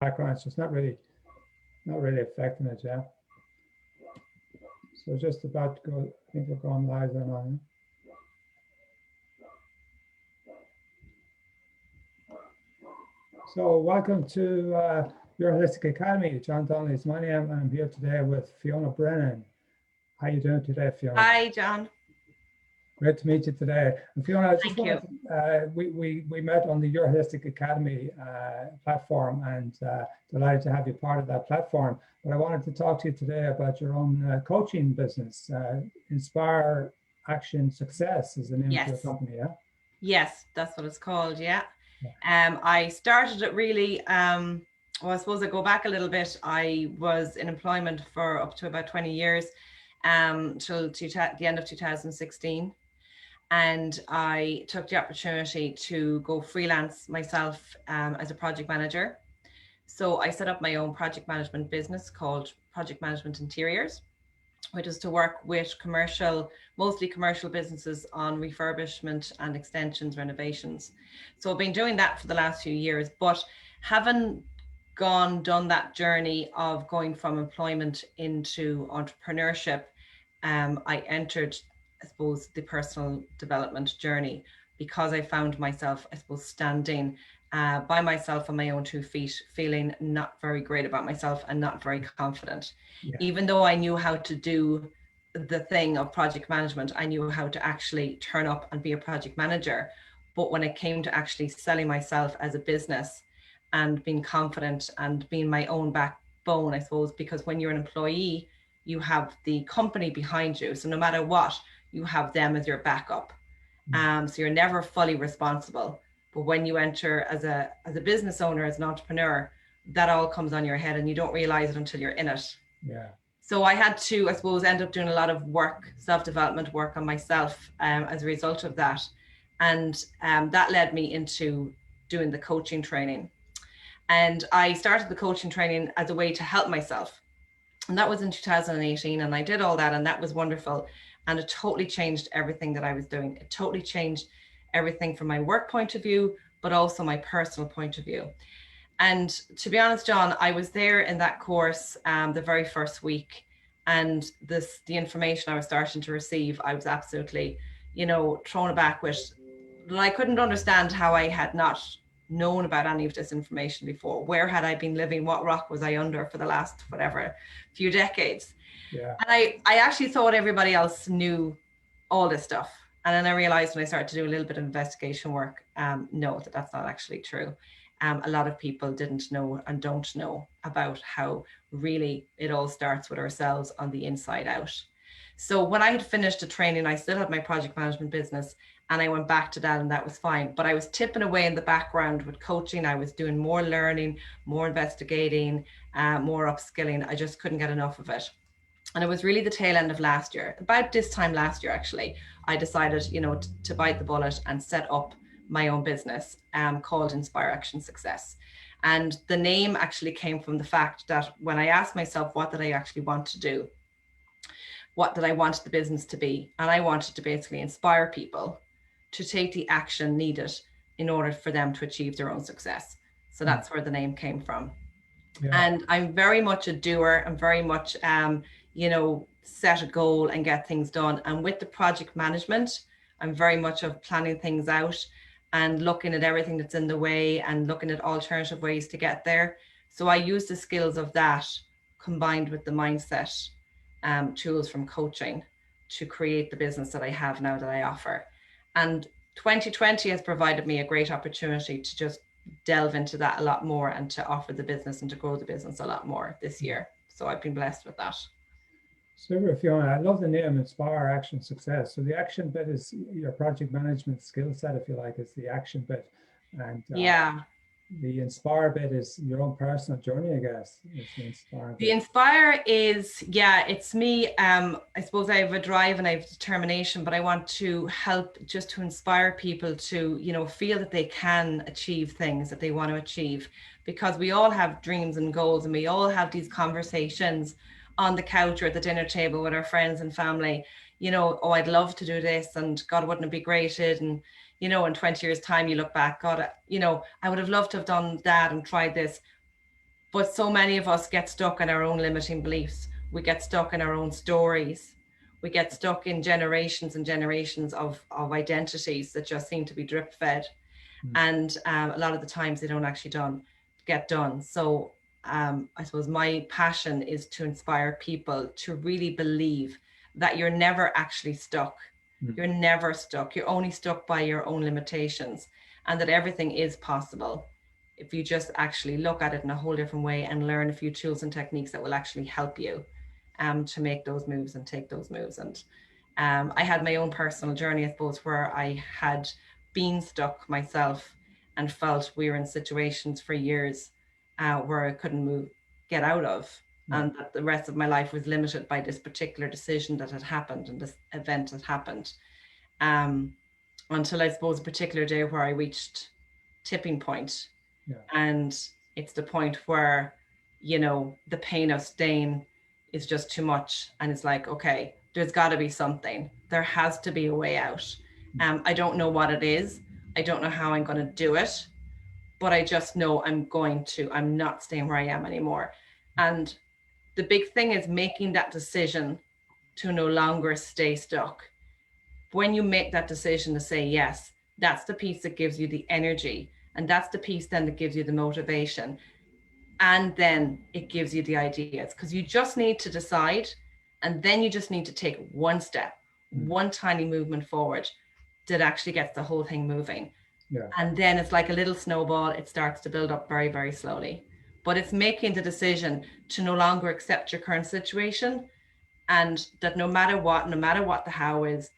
background, so it's not really affecting it, yeah. So just about to go, I think we're going live there now. So welcome to Your Holistic Academy. John Donnelly is my name, and I'm here today with Fiona Brennan. How you doing today, Fiona? Hi, John. Great to meet you today. And Fiona, I just Thank you. wanted, we met on the Your Holistic Academy platform, and delighted to have you part of that platform. But I wanted to talk to you today about your own coaching business. Inspire Action Success is the name of your company, yeah? Yes, that's what it's called, yeah. I started it really, well, I suppose I go back a little bit. I was in employment for up to about 20 years, till the end of 2016. And I took the opportunity to go freelance myself as a project manager. So I set up my own project management business called Project Management Interiors, which is to work with mostly commercial businesses on refurbishment and extensions, renovations. So I've been doing that for the last few years, but haven't done that journey of going from employment into entrepreneurship. I entered, I suppose, the personal development journey because I found myself, I suppose, standing by myself on my own 2 feet, feeling not very great about myself and not very confident. Yeah. Even though I knew how to do the thing of project management, I knew how to actually turn up and be a project manager. But when it came to actually selling myself as a business and being confident and being my own backbone, I suppose, because when you're an employee, you have the company behind you. So no matter what, you have them as your backup. So you're never fully responsible. But when you enter as a business owner, as an entrepreneur, that all comes on your head and you don't realize it until you're in it. Yeah. So I had to, I suppose, end up doing a lot of work, self-development work on myself as a result of that. And that led me into doing the coaching training. And I started the coaching training as a way to help myself. And that was in 2018. And I did all that, and that was wonderful. And it totally changed everything that I was doing. It totally changed everything from my work point of view, but also my personal point of view. And to be honest, John, I was there in that course the very first week, and the information I was starting to receive, I was absolutely, thrown aback with. I couldn't understand how I had not known about any of this information before. Where had I been living? What rock was I under for the last, few decades? Yeah. And I actually thought everybody else knew all this stuff. And then I realized when I started to do a little bit of investigation work, no, that's not actually true. A lot of people didn't know and don't know about how really it all starts with ourselves on the inside out. So when I had finished the training, I still had my project management business, and I went back to that, and that was fine. But I was tipping away in the background with coaching. I was doing more learning, more investigating, more upskilling. I just couldn't get enough of it. And it was really the tail end of last year, about this time last year, actually, I decided, to bite the bullet and set up my own business called Inspire Action Success. And the name actually came from the fact that when I asked myself, what did I actually want to do? What did I want the business to be? And I wanted to basically inspire people to take the action needed in order for them to achieve their own success. So that's where the name came from. Yeah. And I'm very much a doer. I'm very much, set a goal and get things done. And with the project management, I'm very much of planning things out and looking at everything that's in the way and looking at alternative ways to get there. So I use the skills of that combined with the mindset tools from coaching to create the business that I have now that I offer. And 2020 has provided me a great opportunity to just delve into that a lot more and to offer the business and to grow the business a lot more this year. So I've been blessed with that. Super, Fiona. I love the name Inspire Action Success. So the action bit is your project management skill set, if you like, is the action bit. And the inspire bit is your own personal journey, I guess. The inspire is, it's me. I suppose I have a drive and I have determination, but I want to help just to inspire people to, feel that they can achieve things that they want to achieve, because we all have dreams and goals, and we all have these conversations on the couch or at the dinner table with our friends and family, oh, I'd love to do this, and God, wouldn't it be great? And, in 20 years time, you look back, God, I would have loved to have done that and tried this. But so many of us get stuck in our own limiting beliefs. We get stuck in our own stories. We get stuck in generations and generations of identities that just seem to be drip fed. And a lot of the times they don't actually get done. So I suppose my passion is to inspire people to really believe that you're never actually stuck. You're never stuck. You're only stuck by your own limitations, and that everything is possible if you just actually look at it in a whole different way and learn a few tools and techniques that will actually help you to make those moves and take those moves. And I had my own personal journey, I suppose, where I had been stuck myself and felt we were in situations for years where I couldn't get out of, and that the rest of my life was limited by this particular decision that had happened and this event that happened. Until I suppose a particular day where I reached tipping point. And it's the point where, you know, the pain of staying is just too much. And it's like, okay, there's got to be something. There has to be a way out. I don't know what it is. I don't know how I'm going to do it, but I just know I'm not staying where I am anymore. And the big thing is making that decision to no longer stay stuck. When you make that decision to say yes, that's the piece that gives you the energy. And that's the piece then that gives you the motivation. And then it gives you the ideas, because you just need to decide. And then you just need to take one step, one tiny movement forward that actually gets the whole thing moving. And then it's like a little snowball. It starts to build up very, very slowly. But it's making the decision to no longer accept your current situation, and that no matter what the how is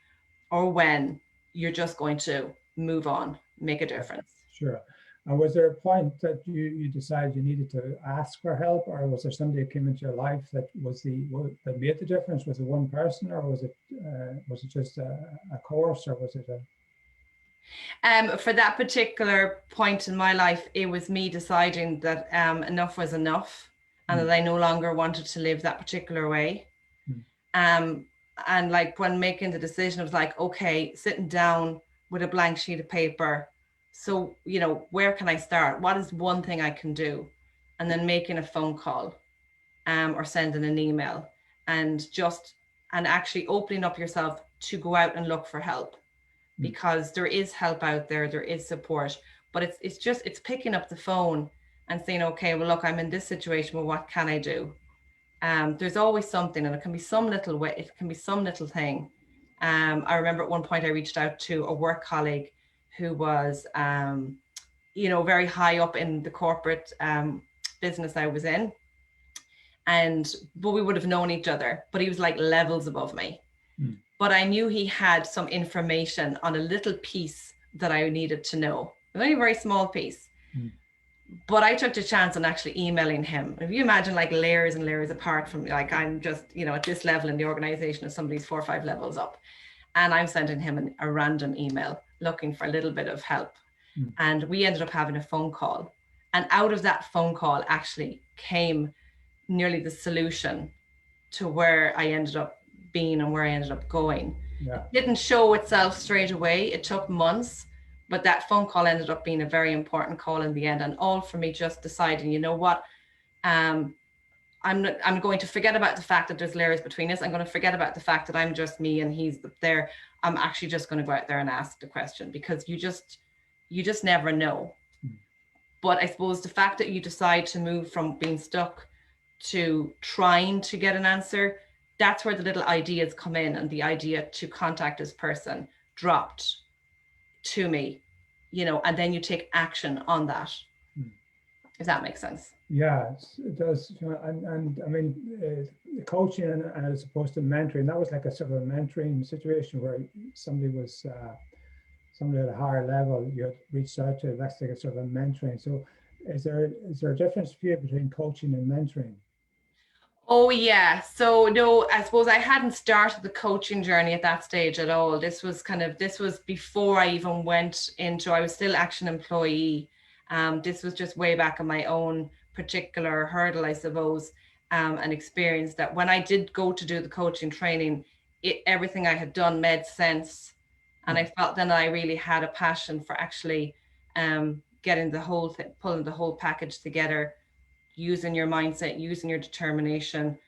or when, you're just going to move on, make a difference. Sure. And was there a point that you decided you needed to ask for help, or was there somebody that came into your life that that made the difference? Was it one person, or was it just a course, or was it a? For that particular point in my life, it was me deciding that enough was enough, and that I no longer wanted to live that particular way. And like when making the decision, it was like, okay, sitting down with a blank sheet of paper. So, you know, where can I start? What is one thing I can do? And then making a phone call or sending an email, and actually opening up yourself to go out and look for help, because there is help out there. There is support, but it's picking up the phone and saying, okay, well, look, I'm in this situation. Well, what can I do? There's always something, and it can be some little way. It can be some little thing. I remember at one point I reached out to a work colleague who was, very high up in the corporate business I was in. But we would have known each other, but he was like levels above me. But I knew he had some information on a little piece that I needed to know. It was only a very small piece. But I took the chance on actually emailing him. If you imagine like layers and layers apart from, like, I'm just, at this level in the organization as somebody's 4 or 5 levels up. And I'm sending him a random email looking for a little bit of help. And we ended up having a phone call. And out of that phone call actually came nearly the solution to where I ended up being and where I ended up going. It didn't show itself straight away. It took months. But that phone call ended up being a very important call in the end, and all for me just deciding, you know what, I'm going to forget about the fact that there's layers between us. I'm going to forget about the fact that I'm just me and he's there. I'm actually just going to go out there and ask the question, because you just never know. But I suppose the fact that you decide to move from being stuck to trying to get an answer, that's where the little ideas come in, and the idea to contact this person dropped to me, and then you take action on that. If that makes sense. Yeah, it does. And I mean, coaching and as opposed to mentoring, that was like a sort of a mentoring situation where somebody at a higher level you had reached out to. That's like a sort of a mentoring. So is there a difference for you between coaching and mentoring? Oh yeah. So no, I suppose I hadn't started the coaching journey at that stage at all. This was before I even went into, I was still Action employee. This was just way back in my own particular hurdle, I suppose, and experience that when I did go to do the coaching training, everything I had done made sense. And I felt then I really had a passion for actually getting pulling the whole package together using your mindset, using your determination,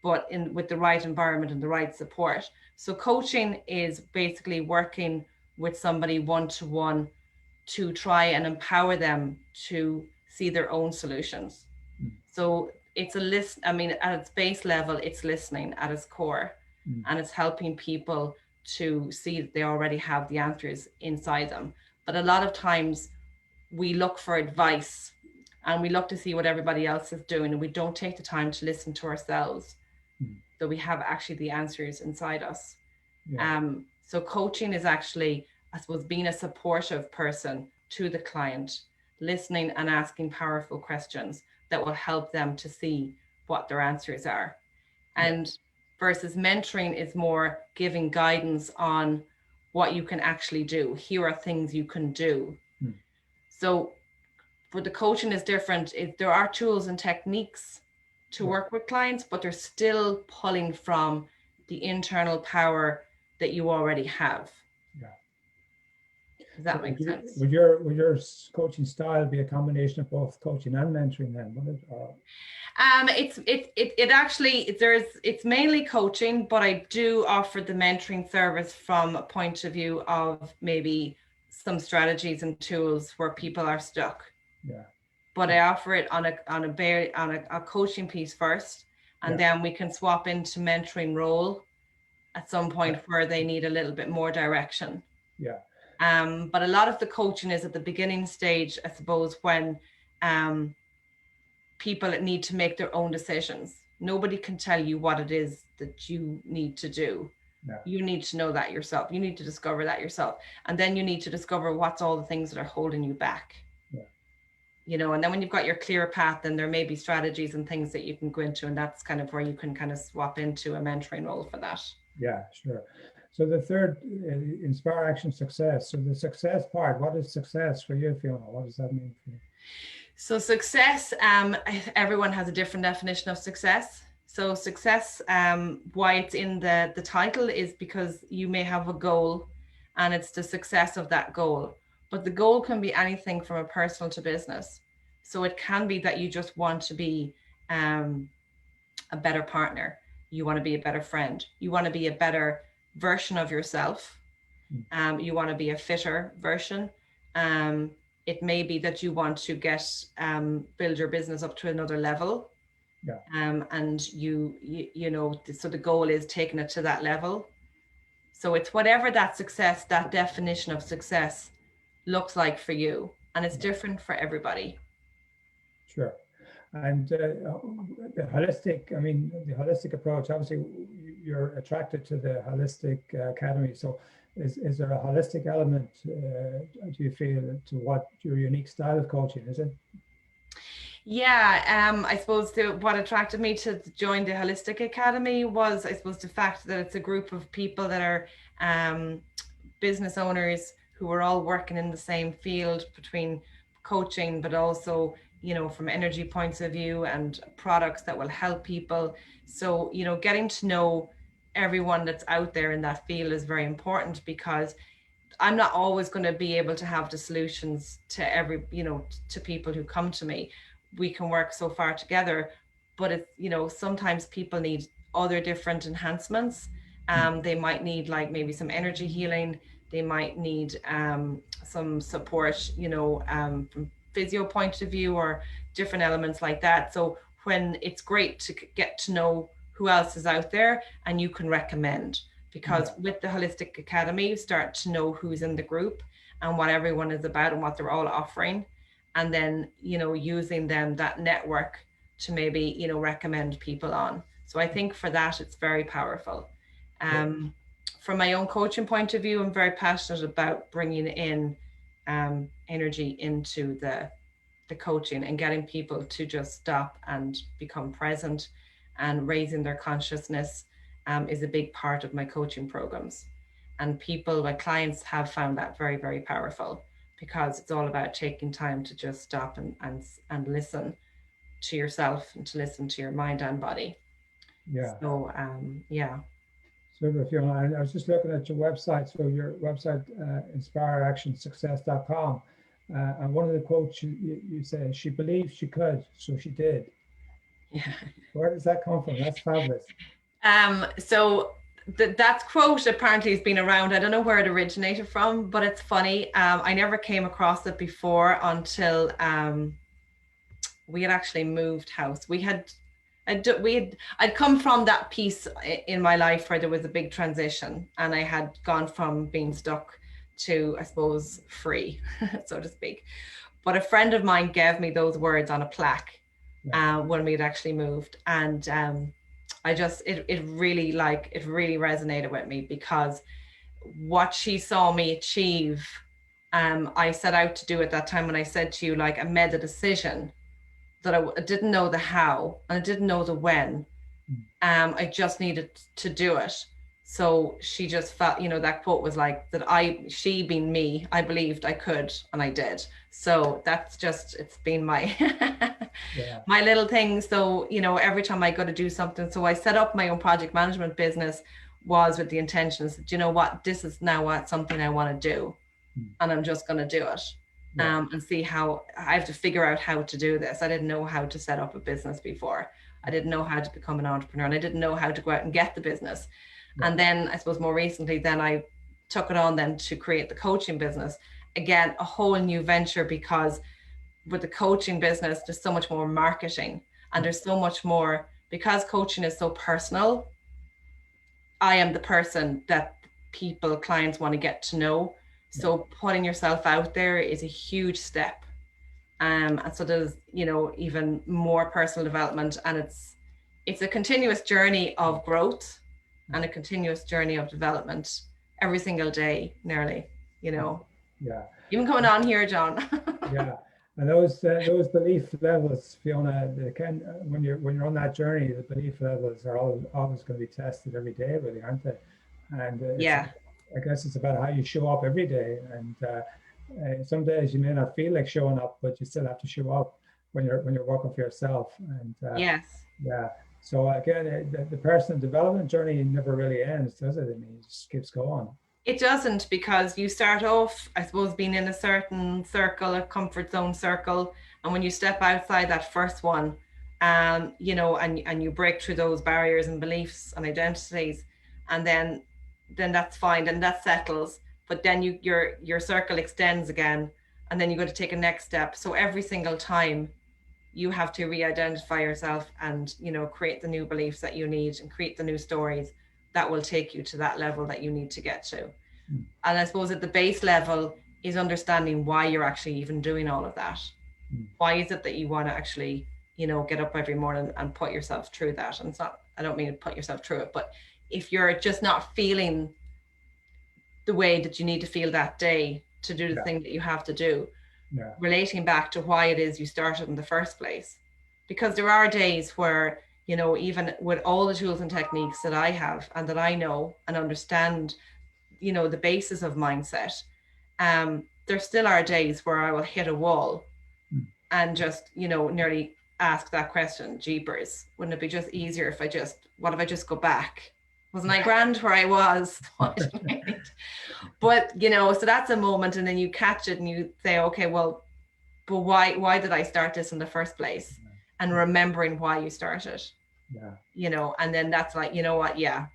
but with the right environment and the right support. So coaching is basically working with somebody one-to-one to try and empower them to see their own solutions. So it's a list. I mean, at its base level, it's listening at its core, and it's helping people to see that they already have the answers inside them. But a lot of times we look for advice and we look to see what everybody else is doing, and we don't take the time to listen to ourselves. So we have actually the answers inside us. So coaching is actually, I suppose, being a supportive person to the client, listening and asking powerful questions that will help them to see what their answers are. And versus mentoring is more giving guidance on what you can actually do. Here are things you can do. So for the coaching is different. There are tools and techniques to work with clients, but they're still pulling from the internal power that you already have. Does that make sense? Would your coaching style be a combination of both coaching and mentoring then? It's mainly coaching, but I do offer the mentoring service from a point of view of maybe some strategies and tools where people are stuck. But I offer it on a coaching piece first, and then we can swap into mentoring role at some point where they need a little bit more direction. But a lot of the coaching is at the beginning stage, I suppose, when people need to make their own decisions. Nobody can tell you what it is that you need to do. You need to know that yourself. You need to discover that yourself. And then you need to discover what's all the things that are holding you back. You know, and then when you've got your clear path, then there may be strategies and things that you can go into, and that's kind of where you can kind of swap into a mentoring role for that. Yeah, sure. So the third, inspire action success. So the success part, what is success for you, Fiona? What does that mean for you? So success, everyone has a different definition of success. So success, why it's in the title is because you may have a goal and it's the success of that goal. But the goal can be anything from a personal to business. So it can be that you just want to be a better partner. You want to be a better friend. You want to be a better version of yourself. You want to be a fitter version. It may be that you want to build your business up to another level. And you know, so the goal is taking it to that level. So it's whatever that success, that definition of success looks like for you, and it's different for everybody. Sure. And the holistic approach, obviously you're attracted to the Holistic Academy. So is there a holistic element, do you feel, to what your unique style of coaching, is it? Yeah, I suppose what attracted me to join the Holistic Academy was, I suppose, the fact that it's a group of people that are business owners who are all working in the same field between coaching, but also, you know, from energy points of view and products that will help people. So, you know, getting to know everyone that's out there in that field is very important, because I'm not always going to be able to have the solutions to to people who come to me. We can work so far together, but it's, you know, sometimes people need other different enhancements. They might need like maybe some energy healing. They might need some support, you know, from physio point of view or different elements like that. So when it's great to get to know who else is out there and you can recommend, because with the Holistic Academy, you start to know who's in the group and what everyone is about and what they're all offering. And then, you know, using them, that network, to maybe, you know, recommend people on. So I think for that, it's very powerful. From my own coaching point of view, I'm very passionate about bringing in energy into the coaching and getting people to just stop and become present, and raising their consciousness is a big part of my coaching programs. And people, my clients, have found that very, very powerful, because it's all about taking time to just stop and listen to yourself and to listen to your mind and body. So, Super, Fiona. I was just looking at your website. So your website, inspireactionsuccess.com. And one of the quotes you say, she believed she could, so she did. Yeah. Where does that come from? That's fabulous. So that quote apparently has been around. I don't know where it originated from, but it's funny. I never came across it before until we had actually moved house. I'd come from that piece in my life where there was a big transition, and I had gone from being stuck to, I suppose, free, so to speak. But a friend of mine gave me those words on a plaque when we had actually moved, and it really resonated with me, because what she saw me achieve, I set out to do at that time. When I said to you, like, I made a decision that I didn't know the how and I didn't know the when. I just needed to do it. So she just felt, that quote was like that she being me, I believed I could, and I did. So that's just, it's been my, my little thing. So, every time I got to do something. So I set up my own project management business was with the intentions that, you know what, this is now something I want to do, and I'm just going to do it. And see how I have to figure out how to do this. I didn't know how to set up a business before. I didn't know how to become an entrepreneur, and I didn't know how to go out and get the business. And then I suppose more recently, then I took it on then to create the coaching business. Again, a whole new venture, because with the coaching business, there's so much more marketing, and there's so much more, because coaching is so personal. I am the person that clients want to get to know. So putting yourself out there is a huge step. And so there's, even more personal development, and it's a continuous journey of growth and a continuous journey of development every single day, nearly, Yeah. Even coming on here, John. Yeah. And those belief levels, Fiona, they can, when you're on that journey, the belief levels are always going to be tested every day, really, aren't they? And I guess it's about how you show up every day. And some days you may not feel like showing up, but you still have to show up when you're working for yourself. And yes. Yeah. So again, the personal development journey never really ends, does it? I mean, it just keeps going. It doesn't, because you start off, I suppose, being in a certain circle, a comfort zone circle. And when you step outside that first one, and you break through those barriers and beliefs and identities, and then that's fine, and that settles. But then your circle extends again, and then you got to take a next step. So every single time you have to re-identify yourself and, create the new beliefs that you need and create the new stories that will take you to that level that you need to get to. And I suppose at the base level is understanding why you're actually even doing all of that. Why is it that you want to actually, get up every morning and put yourself through that? And it's not, I don't mean to put yourself through it, but if you're just not feeling the way that you need to feel that day to do the thing that you have to do, relating back to why it is you started in the first place. Because there are days where, even with all the tools and techniques that I have and that I know and understand, the basis of mindset, there still are days where I will hit a wall and just, nearly ask that question, jeepers, wouldn't it be just easier if what if I just go back? Wasn't I grand where I was? But, so that's a moment, and then you catch it and you say, okay, well, but why did I start this in the first place? And remembering why you started, and then that's like, what? Yeah.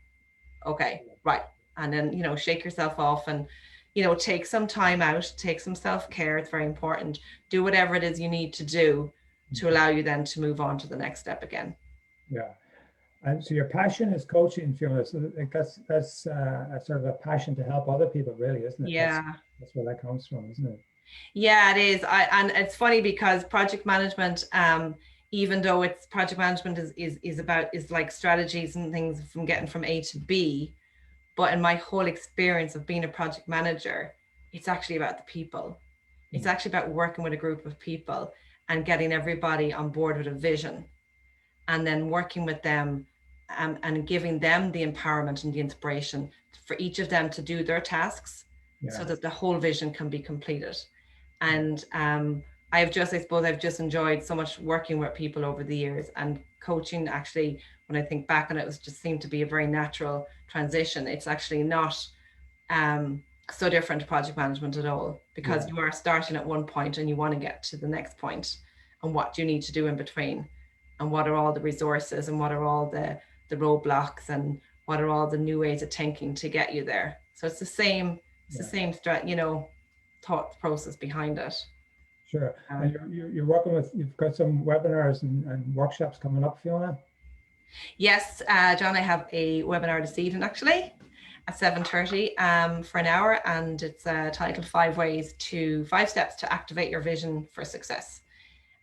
Okay. Right. And then, shake yourself off and, take some time out, take some self-care. It's very important. Do whatever it is you need to do to allow you then to move on to the next step again. Yeah. And so your passion is coaching, Fiona. So that's a sort of a passion to help other people, really, isn't it? Yeah. That's where that comes from, isn't it? Yeah, it is. And it's funny because project management, even though it's project management is like strategies and things from getting from A to B, but in my whole experience of being a project manager, it's actually about the people. It's actually about working with a group of people and getting everybody on board with a vision, and then working with them and giving them the empowerment and the inspiration for each of them to do their tasks so that the whole vision can be completed. And I suppose I've just enjoyed so much working with people over the years, and coaching actually, when I think back on it, just seemed to be a very natural transition. It's actually not so different to project management at all, because you are starting at one point and you want to get to the next point, and what do you need to do in between, and what are all the resources, and what are all the roadblocks, and what are all the new ways of thinking to get you there. So it's the same, the same thought process behind it. Sure. And you're working with, you've got some webinars and workshops coming up, Fiona? Yes, John, I have a webinar this evening actually at 7:30 for an hour, and it's titled 5 Steps to Activate Your Vision for Success.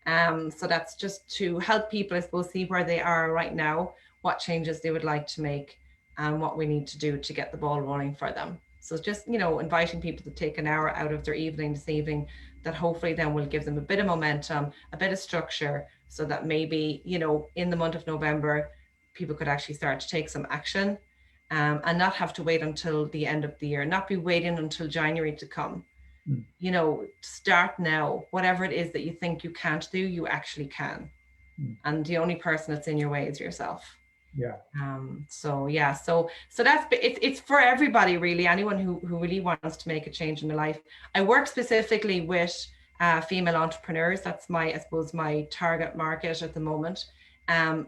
So that's just to help people, I suppose, see where they are right now, what changes they would like to make, and what we need to do to get the ball rolling for them. So just, you know, inviting people to take an hour out of their evening this evening, that hopefully then will give them a bit of momentum, a bit of structure, so that maybe, you know, in the month of November, people could actually start to take some action, and not have to wait until the end of the year, not be waiting until January to come. You know, start now. Whatever it is that you think you can't do, you actually can. And the only person that's in your way is yourself. So yeah, so that's it's for everybody really, anyone who really wants to make a change in their life. I work specifically with female entrepreneurs. That's my, I suppose, my target market at the moment,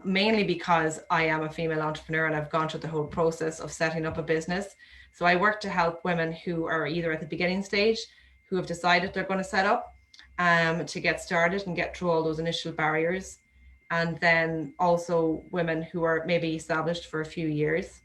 mainly because I am a female entrepreneur and I've gone through the whole process of setting up a business. So I work to help women who are either at the beginning stage, who have decided they're going to set up, to get started and get through all those initial barriers. And then also women who are maybe established for a few years,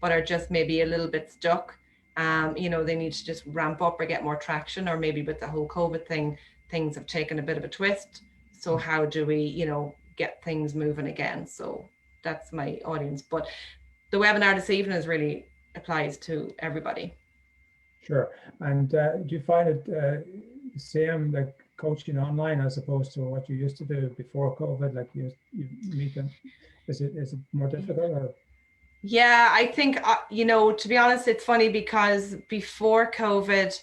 but are just maybe a little bit stuck. You know, they need to just ramp up or get more traction, or maybe with the whole COVID thing, things have taken a bit of a twist. So how do we, you know, get things moving again? So that's my audience. But the webinar this evening is really applies to everybody. Sure. And do you find it the same, like coaching online as opposed to what you used to do before COVID? Like you meet them, is it more difficult or? Yeah, I think, you know, to be honest, it's funny because before COVID,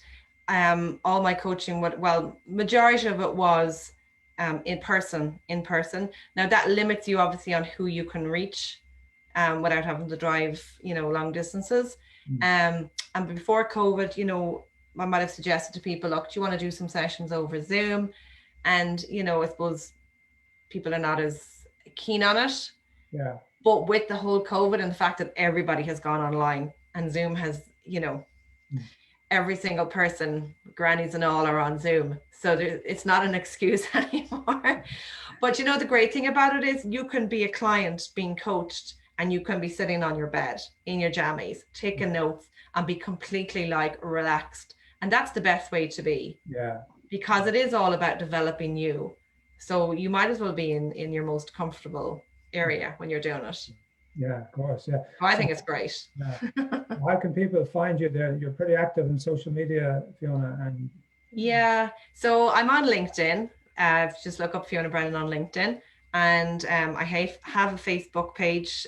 all my coaching, majority of it was in person. Now that limits you obviously on who you can reach without having to drive, you know, long distances. And before COVID, you know, I might have suggested to people, look, do you want to do some sessions over Zoom? And, you know, I suppose people are not as keen on it. Yeah. But with the whole COVID and the fact that everybody has gone online and Zoom has, you know, every single person, grannies and all, are on Zoom. So it's not an excuse anymore. But, you know, the great thing about it is you can be a client being coached, and you can be sitting on your bed in your jammies, taking notes, and be completely like relaxed. And that's the best way to be. Yeah. Because it is all about developing you. So you might as well be in your most comfortable area when you're doing it. Yeah, of course. Yeah. So I think it's great. Yeah. How can people find you there? You're pretty active in social media, Fiona. And yeah, so I'm on LinkedIn. Just look up Fiona Brennan on LinkedIn. And I have a Facebook page,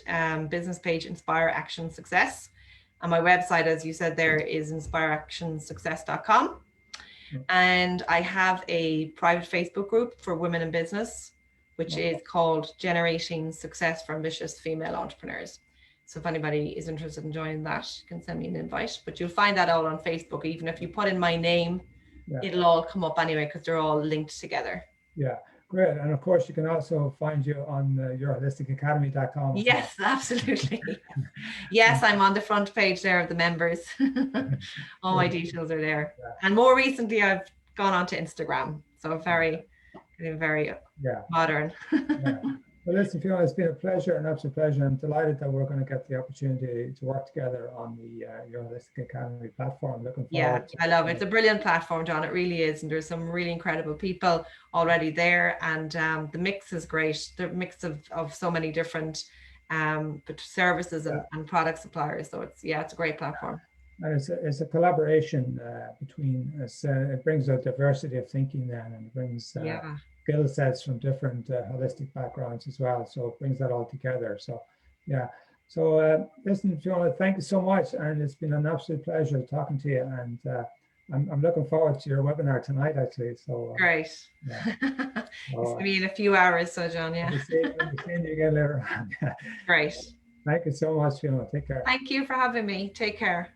business page, Inspire Action Success. And my website, as you said there, is inspireactionsuccess.com. And I have a private Facebook group for women in business, which is called Generating Success for Ambitious Female Entrepreneurs. So if anybody is interested in joining that, you can send me an invite. But you'll find that all on Facebook. Even if you put in my name, it'll all come up anyway, because they're all linked together. Yeah. Great. And of course, you can also find you on yourholisticacademy.com. Yes, absolutely. Yes, I'm on the front page there of the members. All my details are there. Yeah. And more recently, I've gone on to Instagram. So very modern. Yeah. Well, listen, Fiona, it's been a pleasure, an absolute pleasure. I'm delighted that we're going to get the opportunity to work together on the Your Holistic Academy platform. Looking forward to I love it. It's a brilliant platform, John. It really is. And there's some really incredible people already there. And the mix is great. The mix of so many different services and product suppliers. So it's a great platform. And it's a collaboration between us. It brings a diversity of thinking then, and it brings skill sets from different holistic backgrounds as well. So it brings that all together. So, yeah. So listen, Fiona, thank you so much. And it's been an absolute pleasure talking to you. And I'm looking forward to your webinar tonight, actually. So great. Yeah. It's going to be in a few hours, so John, yeah. Seeing you again later on. Great. Thank you so much, Fiona. Take care. Thank you for having me. Take care.